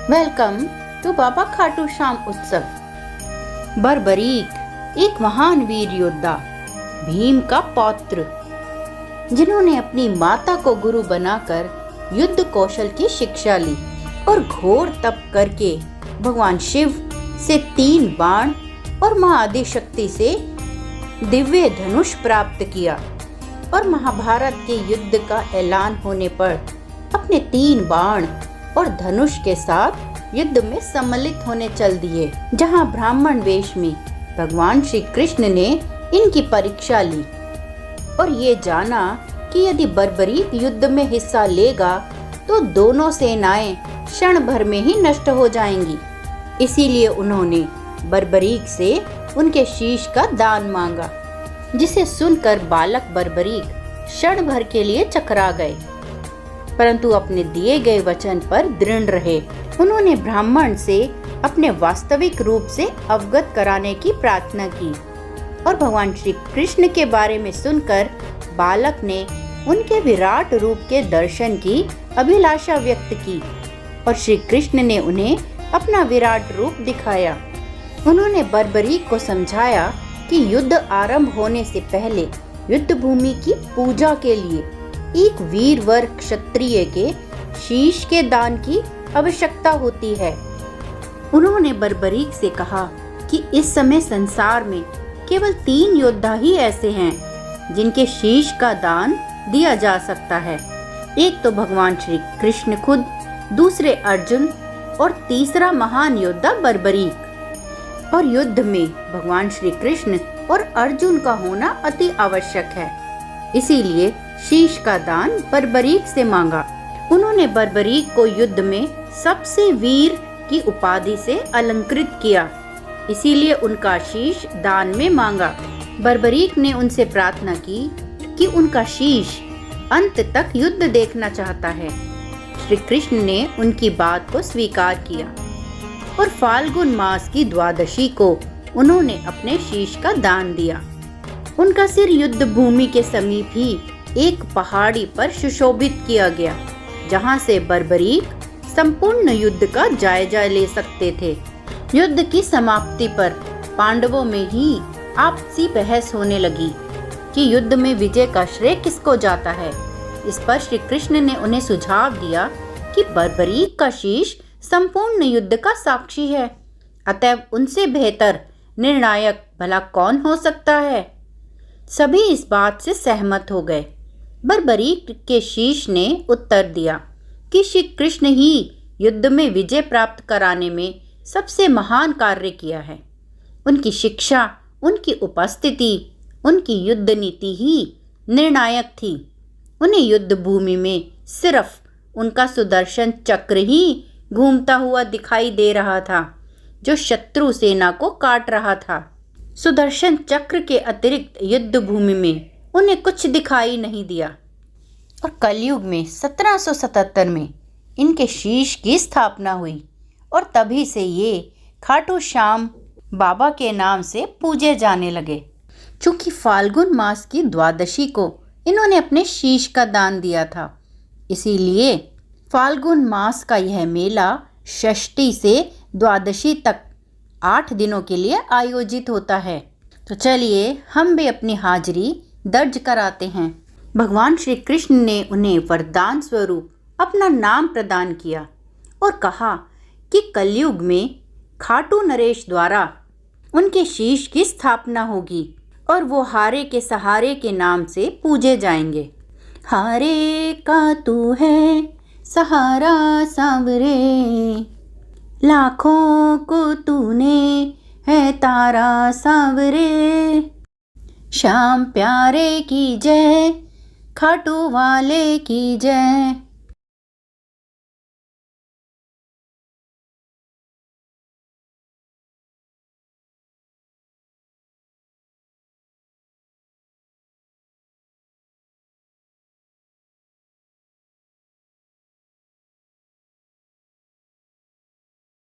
Welcome to बाबा खाटू श्याम उत्सव। बर्बरीक एक महान वीर योद्धा, भीम का पौत्र, जिन्होंने अपनी माता को गुरु बनाकर युद्ध कौशल की शिक्षा ली और घोर तप करके भगवान शिव से 3 बाण और मां आदिशक्ति से दिव्य धनुष प्राप्त किया और महाभारत के युद्ध का ऐलान होने पर अपने 3 बाण और धनुष के साथ युद्ध में सम्मिलित होने चल दिए, जहां ब्राह्मण वेश में भगवान श्री कृष्ण ने इनकी परीक्षा ली और ये जाना कि यदि बर्बरीक युद्ध में हिस्सा लेगा तो दोनों सेनाएं क्षण भर में ही नष्ट हो जाएंगी। इसीलिए उन्होंने बर्बरीक से उनके शीश का दान मांगा, जिसे सुनकर बालक बर्बरीक क्षण भर के लिए चकरा गए, परंतु अपने दिए गए वचन पर दृढ़ रहे। उन्होंने ब्राह्मण से अपने वास्तविक रूप से अवगत कराने की प्रार्थना की और भगवान श्री कृष्ण के बारे में सुनकर बालक ने उनके विराट रूप के दर्शन की अभिलाषा व्यक्त की और श्री कृष्ण ने उन्हें अपना विराट रूप दिखाया। उन्होंने बर्बरीक को समझाया कि युद्ध आरंभ होने से पहले युद्ध भूमि की पूजा के लिए एक वीरवर क्षत्रिय के शीश के दान की आवश्यकता होती है। उन्होंने बर्बरीक से कहा कि इस समय संसार में केवल 3 योद्धा ही ऐसे हैं जिनके शीश का दान दिया जा सकता है। एक तो भगवान श्री कृष्ण खुद, दूसरे अर्जुन और तीसरा महान योद्धा बर्बरीक। और युद्ध में भगवान श्री कृष्ण और अर्जुन का होना अति आवश्यक है। इसीलिए शीश का दान बर्बरीक से मांगा। उन्होंने बर्बरीक को युद्ध में सबसे वीर की उपाधि से अलंकृत किया, इसीलिए उनका शीश दान में मांगा। बर्बरीक ने उनसे प्रार्थना की कि उनका शीश अंत तक युद्ध देखना चाहता है। श्री कृष्ण ने उनकी बात को स्वीकार किया और फाल्गुन मास की द्वादशी को उन्होंने अपने शीश का दान दिया। उनका सिर युद्ध भूमि के समीप ही एक पहाड़ी पर सुशोभित किया गया, जहां से बर्बरीक संपूर्ण युद्ध का जायजा ले सकते थे। युद्ध की समाप्ति पर पांडवों में ही आपसी बहस होने लगी कि युद्ध में विजय का श्रेय किसको जाता है। इस पर श्री कृष्ण ने उन्हें सुझाव दिया कि बर्बरीक का शीश संपूर्ण युद्ध का साक्षी है, अतएव उनसे बेहतर निर्णायक भला कौन हो सकता है। सभी इस बात से सहमत हो गए। बर्बरीक के शीश ने उत्तर दिया कि श्री कृष्ण ही युद्ध में विजय प्राप्त कराने में सबसे महान कार्य किया है। उनकी शिक्षा, उनकी उपस्थिति, उनकी युद्ध नीति ही निर्णायक थी। उन्हें युद्ध भूमि में सिर्फ उनका सुदर्शन चक्र ही घूमता हुआ दिखाई दे रहा था, जो शत्रु सेना को काट रहा था। सुदर्शन चक्र के अतिरिक्त युद्ध भूमि में उन्हें कुछ दिखाई नहीं दिया। और कलयुग में 1777 में इनके शीश की स्थापना हुई और तभी से ये खाटू श्याम बाबा के नाम से पूजे जाने लगे। चूंकि फाल्गुन मास की द्वादशी को इन्होंने अपने शीश का दान दिया था, इसीलिए फाल्गुन मास का यह मेला षष्ठी से द्वादशी तक 8 दिनों के लिए आयोजित होता है। तो चलिए हम भी अपनी हाजिरी दर्ज कराते हैं। भगवान श्री कृष्ण ने उन्हें वरदान स्वरूप अपना नाम प्रदान किया और कहा कि कलयुग में खाटू नरेश द्वारा उनके शीश की स्थापना होगी और वो हारे के सहारे के नाम से पूजे जाएंगे। हारे का तू है सहारा सांवरे, लाखों को तूने है तारा सांवरे। श्याम प्यारे की जय, खाटू वाले की जय।